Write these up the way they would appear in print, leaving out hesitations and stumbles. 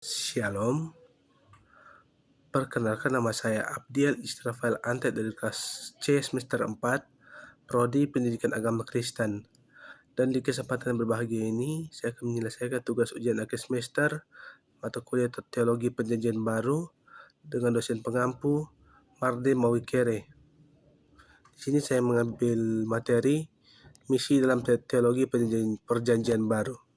Shalom, perkenalkan nama saya Abdiel Israfil Antet dari kelas C semester 4, Prodi Pendidikan Agama Kristen. Dan di kesempatan berbahagia ini, saya akan menyelesaikan tugas ujian akhir semester mata kuliah Teologi Perjanjian Baru dengan dosen pengampu Marde Mawikere. Di sini saya mengambil materi misi dalam Teologi Perjanjian Baru.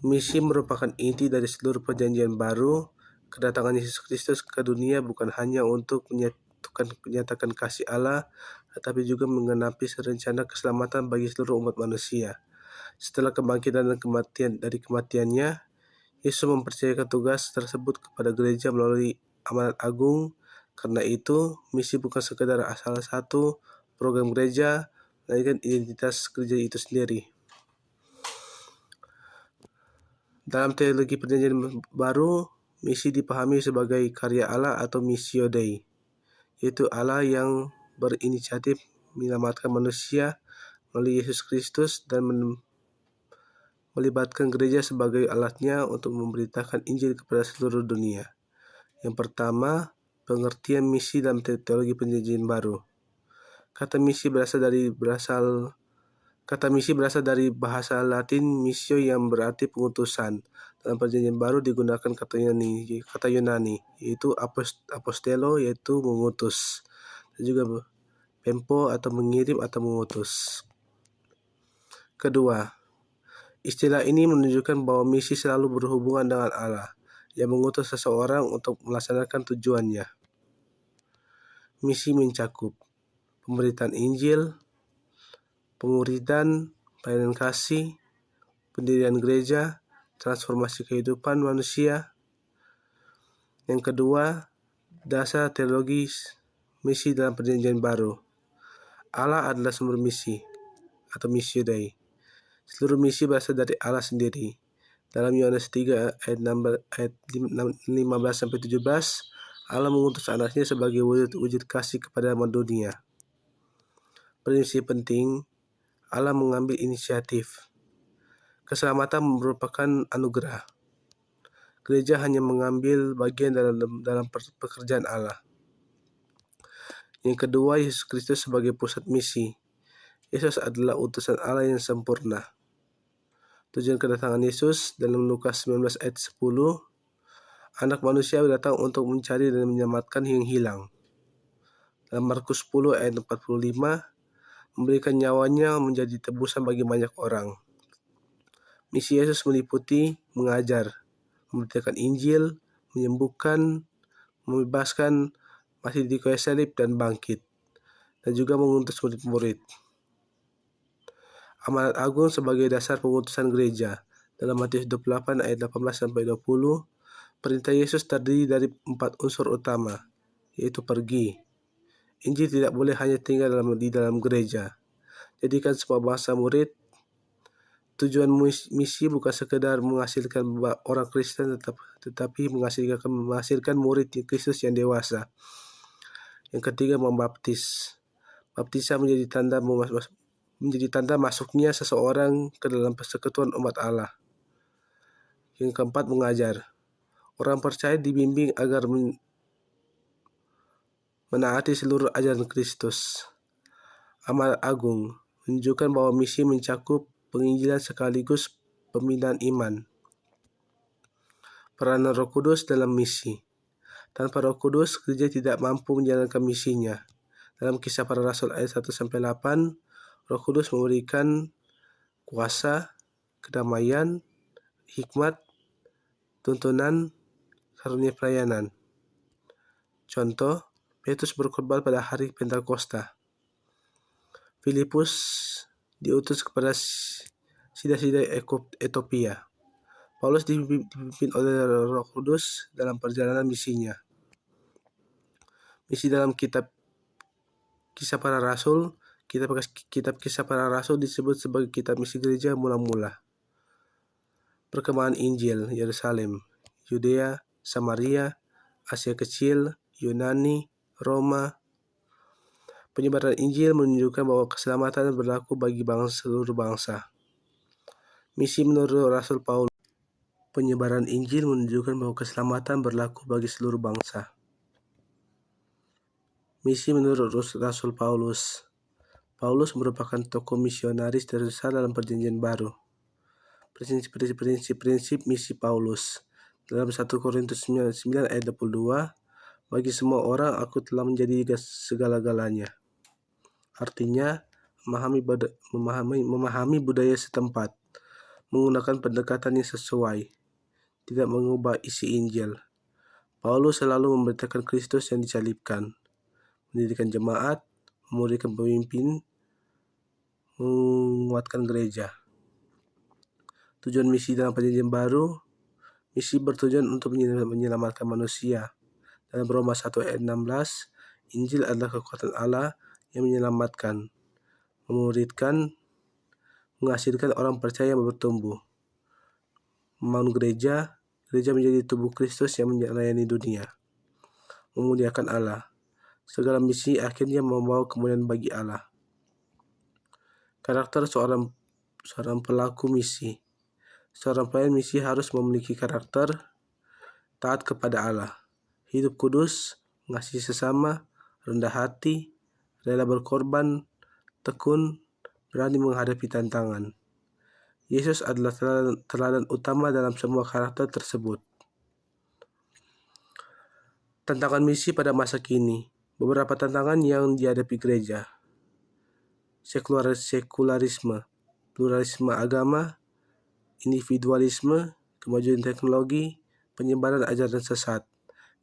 Misi merupakan inti dari seluruh perjanjian baru. Kedatangan Yesus Kristus ke dunia bukan hanya untuk menyatakan kasih Allah, tetapi juga menggenapi rencana keselamatan bagi seluruh umat manusia. Setelah kebangkitan dan kematiannya, Yesus mempercayakan tugas tersebut kepada gereja melalui amanat agung. Karena itu, misi bukan sekedar salah satu program gereja, melainkan identitas gereja itu sendiri. Dalam teologi perjanjian baru, misi dipahami sebagai karya Allah atau missio Dei, yaitu Allah yang berinisiatif menyelamatkan manusia melalui Yesus Kristus dan melibatkan gereja sebagai alatnya untuk memberitakan Injil kepada seluruh dunia. Yang pertama, pengertian misi dalam teologi perjanjian baru. Kata misi berasal dari bahasa Latin missio yang berarti pengutusan. Dalam perjanjian baru digunakan kata Yunani yaitu apostelo, yaitu mengutus, dan juga pempo atau mengirim atau mengutus. Kedua, istilah ini menunjukkan bahwa misi selalu berhubungan dengan Allah yang mengutus seseorang untuk melaksanakan tujuannya. Misi mencakup pemberitaan Injil, pemuridan, pelayanan kasih, pendirian gereja, transformasi kehidupan manusia. Yang kedua, dasar teologis misi dalam perjanjian baru. Allah adalah sumber misi atau missio Dei. Seluruh misi berasal dari Allah sendiri. Dalam Yohanes 3 ayat 15-17, Allah mengutus anaknya sebagai wujud kasih kepada dunia. Prinsip penting, Allah mengambil inisiatif. Keselamatan merupakan anugerah. Gereja hanya mengambil bagian dalam pekerjaan Allah. Yang kedua, Yesus Kristus sebagai pusat misi. Yesus adalah utusan Allah yang sempurna. Tujuan kedatangan Yesus dalam Lukas 19 ayat 10, Anak manusia datang untuk mencari dan menyelamatkan yang hilang. Dalam Markus 10 ayat 45, memberikan nyawanya menjadi tebusan bagi banyak orang. Misi Yesus meliputi mengajar, memberitakan Injil, menyembuhkan, membebaskan, mati di kayu salib dan bangkit, dan juga mengutus murid-murid. Amanat agung sebagai dasar pengutusan gereja. Dalam Matius 28 ayat 18-20, perintah Yesus terdiri dari 4 unsur utama, yaitu pergi. Injil tidak boleh hanya tinggal di dalam gereja. Jadikan semua bangsa murid. Tujuan misi bukan sekedar menghasilkan orang Kristen, tetapi menghasilkan murid Kristus yang dewasa. Yang ketiga, membaptis. Baptisan menjadi tanda masuknya seseorang ke dalam persekutuan umat Allah. Yang keempat, mengajar. Orang percaya dibimbing agar menaati seluruh ajaran Kristus. Amanat agung menunjukkan bahwa misi mencakup penginjilan sekaligus pembinaan iman. Peranan Roh Kudus dalam misi. Tanpa Roh Kudus, gereja tidak mampu menjalankan misinya. Dalam Kisah Para Rasul ayat 1-8, Roh Kudus memberikan kuasa, kedamaian, hikmat, tuntunan, karunia pelayanan. Contoh, Petrus berkhotbah pada hari Pentakosta. Filipus diutus kepada sida-sida Ethiopia. Paulus dipimpin oleh Roh Kudus dalam perjalanan misinya. Misi dalam kitab Kisah Para Rasul, kitab Kisah Para Rasul disebut sebagai kitab misi gereja mula-mula. Perkembangan Injil, Yerusalem, Yudea, Samaria, Asia Kecil, Yunani, Roma. Penyebaran Injil menunjukkan bahwa keselamatan berlaku bagi seluruh bangsa. Misi menurut Rasul Paulus. Penyebaran Injil menunjukkan bahwa keselamatan berlaku bagi seluruh bangsa. Misi menurut Rasul Paulus. Paulus merupakan tokoh misionaris terbesar dalam Perjanjian Baru. Prinsip misi Paulus. Dalam 1 Korintus 9 ayat 22, bagi semua orang aku telah menjadi segala-galanya. Artinya, memahami budaya setempat, menggunakan pendekatan yang sesuai, tidak mengubah isi Injil. Paulus selalu memberitakan Kristus yang disalibkan, mendirikan jemaat, memuridkan pemimpin, menguatkan gereja. Tujuan misi dalam Perjanjian Baru. Misi bertujuan untuk menyelamatkan manusia. Dalam Roma 1 ayat 16, Injil adalah kekuatan Allah yang menyelamatkan, memuridkan, menghasilkan orang percaya yang bertumbuh, membangun gereja menjadi tubuh Kristus yang melayani dunia, memuliakan Allah. Segala misi akhirnya membawa kemuliaan bagi Allah. Karakter seorang pelaku misi. Seorang pelayan misi harus memiliki karakter taat kepada Allah, hidup kudus, mengasihi sesama, rendah hati, rela berkorban, tekun, berani menghadapi tantangan. Yesus adalah teladan utama dalam semua karakter tersebut. Tantangan misi pada masa kini. Beberapa tantangan yang dihadapi gereja. Sekularisme, pluralisme agama, individualisme, kemajuan teknologi, penyebaran ajaran sesat,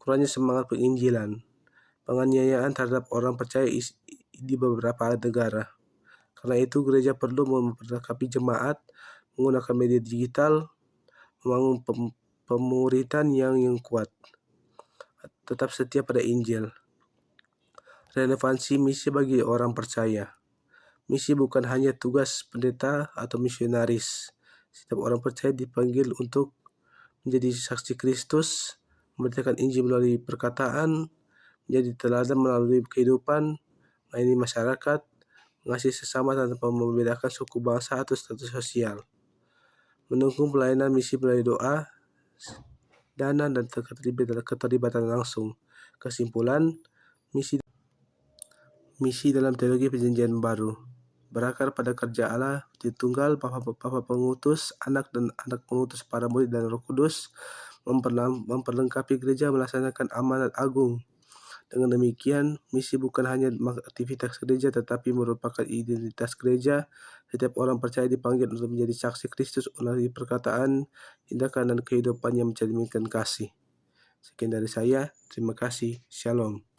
kurangnya semangat penginjilan, penganiayaan terhadap orang percaya di beberapa negara. Karena itu gereja perlu memperlengkapi jemaat, menggunakan media digital, membangun pemuritan yang kuat, tetap setia pada Injil. Relevansi misi bagi orang percaya. Misi bukan hanya tugas pendeta atau misionaris. Setiap orang percaya dipanggil untuk menjadi saksi Kristus, memberitakan Injil melalui perkataan, menjadi teladan melalui kehidupan, melayani masyarakat, mengasihi sesama tanpa membedakan suku, bangsa, atau status sosial. Mendukung pelayanan misi melalui doa, dana, dan keterlibatan langsung. Kesimpulan, misi dalam teologi Perjanjian Baru berakar pada kerja Allah Tritunggal, Bapa pengutus, Anak dan Anak pengutus para murid dan Roh Kudus, memperlengkapi gereja melaksanakan amanat agung. Dengan demikian, misi bukan hanya aktivitas gereja tetapi merupakan identitas gereja. Setiap orang percaya dipanggil untuk menjadi saksi Kristus melalui perkataan, tindakan, dan kehidupan yang mencerminkan kasih. Sekian dari saya, terima kasih, Shalom.